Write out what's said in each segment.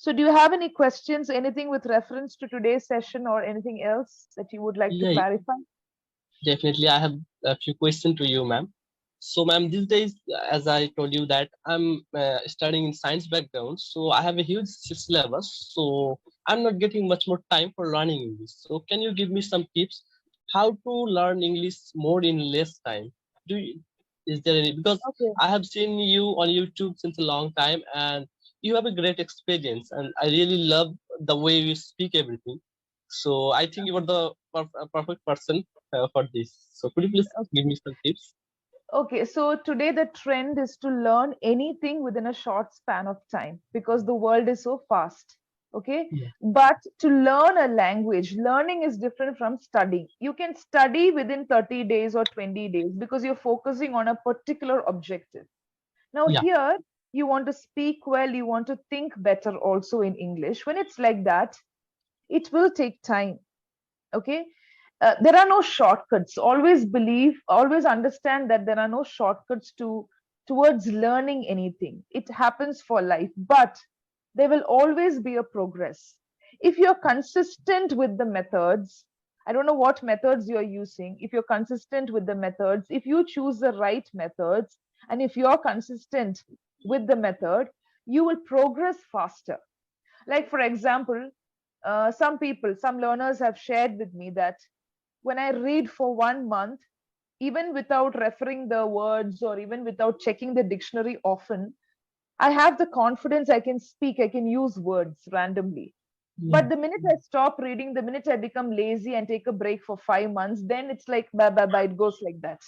So do you have any questions, anything with reference to today's session or anything else that you would like to Yeah, clarify? definitely. I have a few questions to you, ma'am. So, ma'am, these days, as I told you that I'm studying in science background, so I have a huge syllabus. So I'm not getting much more time for learning English. So can you give me some tips how to learn English more in less time? Do you, is there any? Because Okay. I have seen you on YouTube since a long time, and you have a great experience, and I really love the way you speak everything. So I think you are the perfect person for this. So could you please give me some tips? Okay, so today the trend is to learn anything within a short span of time because the world is so fast. Okay, Yeah. but to learn a language, learning is different from studying. You can study within 30 days or 20 days because you're focusing on a particular objective. Now, Yeah. here you want to speak well, you want to think better also in English. When it's like that, it will take time. Okay, there are no shortcuts. Always believe, always understand that there are no shortcuts towards learning anything. It happens for life, but there will always be a progress if you're consistent with the methods. I don't know what methods you're using. If you're consistent with the methods, if you choose the right methods, and if you're consistent with the method, you will progress faster. Like, for example, some people, some learners have shared with me that when I read for 1 month, even without referring the words or even without checking the dictionary often, I have the confidence I can speak, I can use words randomly. Yeah. But the minute I stop reading, the minute I become lazy and take a break for 5 months, then it's like, bye, bye, bye, it goes like that.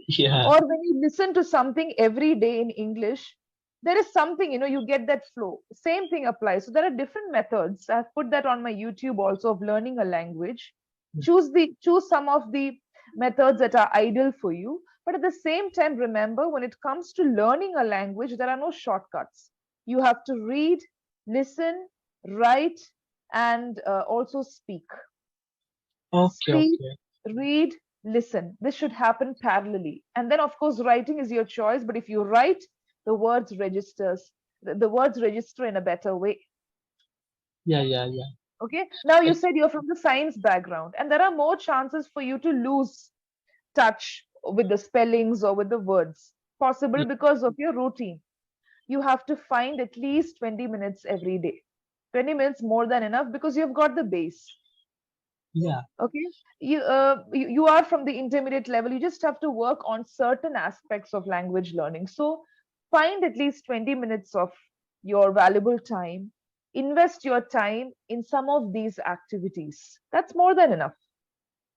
Yeah. Or when you listen to something every day in English, there is something, you get that flow. Same thing applies. So there are different methods. I've put that on my YouTube also of learning a language. Choose some of the methods that are ideal for you. But at the same time, remember, when it comes to learning a language, there are no shortcuts. You have to read, listen, write, and also speak. Okay. Speak, Okay. read, listen. This should happen parallelly. And then, of course, writing is your choice. But if you write, the words register in a better way. Yeah. Yeah. Yeah. Okay. Now, you I, said you're from the science background, and there are more chances for you to lose touch with the spellings or with the words. Possible because of your routine. You have to find at least 20 minutes every day. 20 minutes more than enough because you've got the base. yeah. Okay, you are from the intermediate level. You just have to work on certain aspects of language learning. So find at least 20 minutes of your valuable time, invest your time in some of these activities. That's more than enough.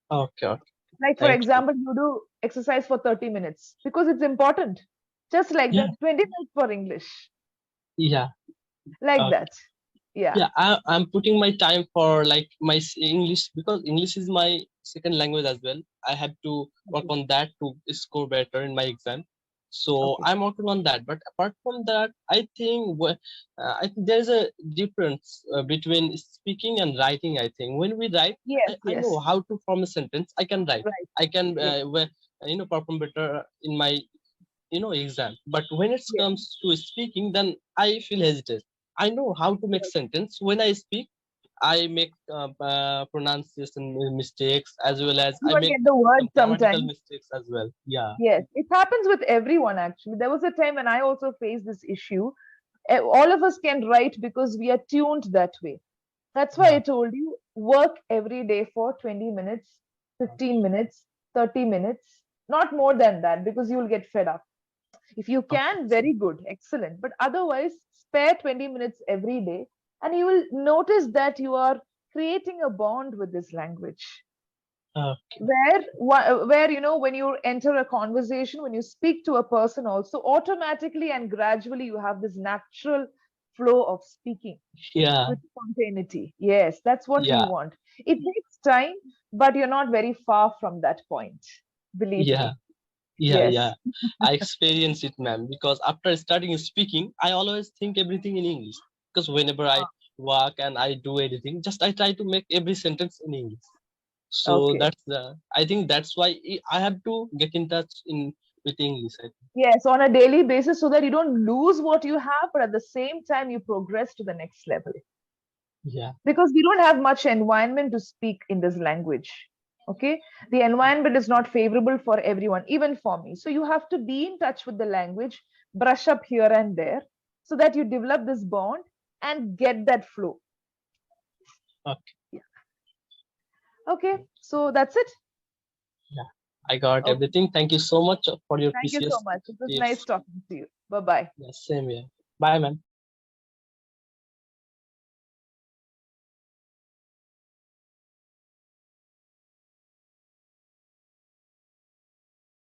Okay. Okay. Like, for Thank you. example, you do exercise for 30 minutes because it's important, just like Yeah. that. 20 minutes for English, Yeah. like Okay. that. Yeah. Yeah. I'm putting my time for like my English because English is my second language as well. I have to work Okay. on that to score better in my exam. So Okay. I'm working on that. But apart from that, I think there's a difference between speaking and writing. I think when we write, Yes, I know yes. how to form a sentence. I can write. Right. I can Yes, perform better in my exam. But when it yes. comes to speaking, then I feel hesitant. I know how to make Right. sentence. When I speak, I make pronunciation mistakes, as well as You I don't make get the word some grammatical sometimes. mistakes as well. Yeah. Yes, it happens with everyone actually. There was a time when I also faced this issue. All of us can write because we are tuned that way. That's why I Yeah. told you work every day for 20 minutes, 15 minutes, 30 minutes, not more than that because you'll get fed up. If you Okay. can, very good, excellent. But otherwise, spare 20 minutes every day and you will notice that you are creating a bond with this language Okay. where when you enter a conversation, when you speak to a person also automatically and gradually you have this natural flow of speaking Yeah. with spontaneity. Yes, that's what we Yeah. want. It takes time, but you're not very far from that point, believe Yeah. me. Yeah. Yes. Yeah. I experience it, ma'am, because after starting speaking, I always think everything in English. Because whenever I walk and I do anything, just I try to make every sentence in English. So Okay. that's I think that's why I have to get in touch in with English. I think. Yes, on a daily basis, so that you don't lose what you have, but at the same time you progress to the next level. Yeah. Because we don't have much environment to speak in this language. Okay, the environment is not favorable for everyone, even for me. So you have to be in touch with the language, brush up here and there, so that you develop this bond and get that flow. Okay. Yeah. Okay, so that's it. Yeah. I got Okay, everything. Thank you so much for your thank you so precious much. It was nice tips. talking to you. Bye bye. Yeah, same here. Bye, man.